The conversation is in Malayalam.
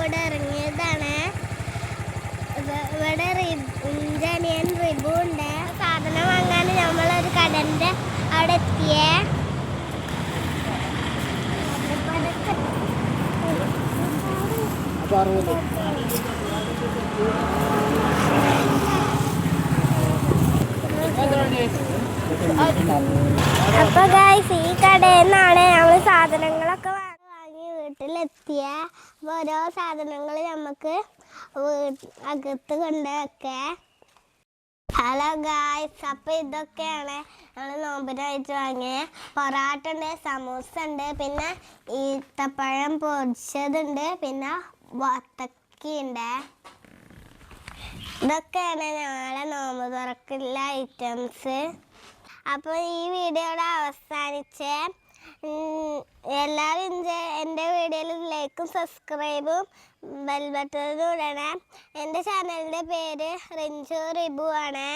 ഇവിടെ ഇറങ്ങിയതാണ്. ഇവിടെ ജനിയൻ റിബു ഉണ്ട്. സാധനം വാങ്ങാൻ നമ്മളൊരു കടൻ്റെ അവിടെ എത്തിയേ. അപ്പൊ ഗൈസ് ഈ കടയിൽ നിന്നാണ് ഞങ്ങൾ സാധനങ്ങളൊക്കെ വാങ്ങി വീട്ടിലെത്തിയ. അപ്പോൾ ഓരോ സാധനങ്ങൾ നമുക്ക് അകത്ത് കൊണ്ടുവയ്ക്കേ. ഹലോ ഗായ്സ്, അപ്പോൾ ഇതൊക്കെയാണ് ഞങ്ങൾ നോമ്പിനായിട്ട് വാങ്ങിയ പൊറാട്ട ഉണ്ട്, സമൂസ ഉണ്ട്, പിന്നെ ഈത്തപ്പഴം പൊരിച്ചതുണ്ട്, പിന്നെ വത്തക്കയുണ്ട്. ഇതൊക്കെയാണ് ഞങ്ങളെ നോമ്പ് തുറക്കുള്ള ഐറ്റംസ്. അപ്പോൾ ഈ വീഡിയോയുടെ അവസാനിച്ച് എല്ലാവരും എൻ്റെ വീഡിയോയിൽ ലൈക്കും സബ്സ്ക്രൈബും ബെൽ ബട്ടണും ഇടണേ. എൻ്റെ ചാനലിൻ്റെ പേര് റിഞ്ചു റിബു ആണ്.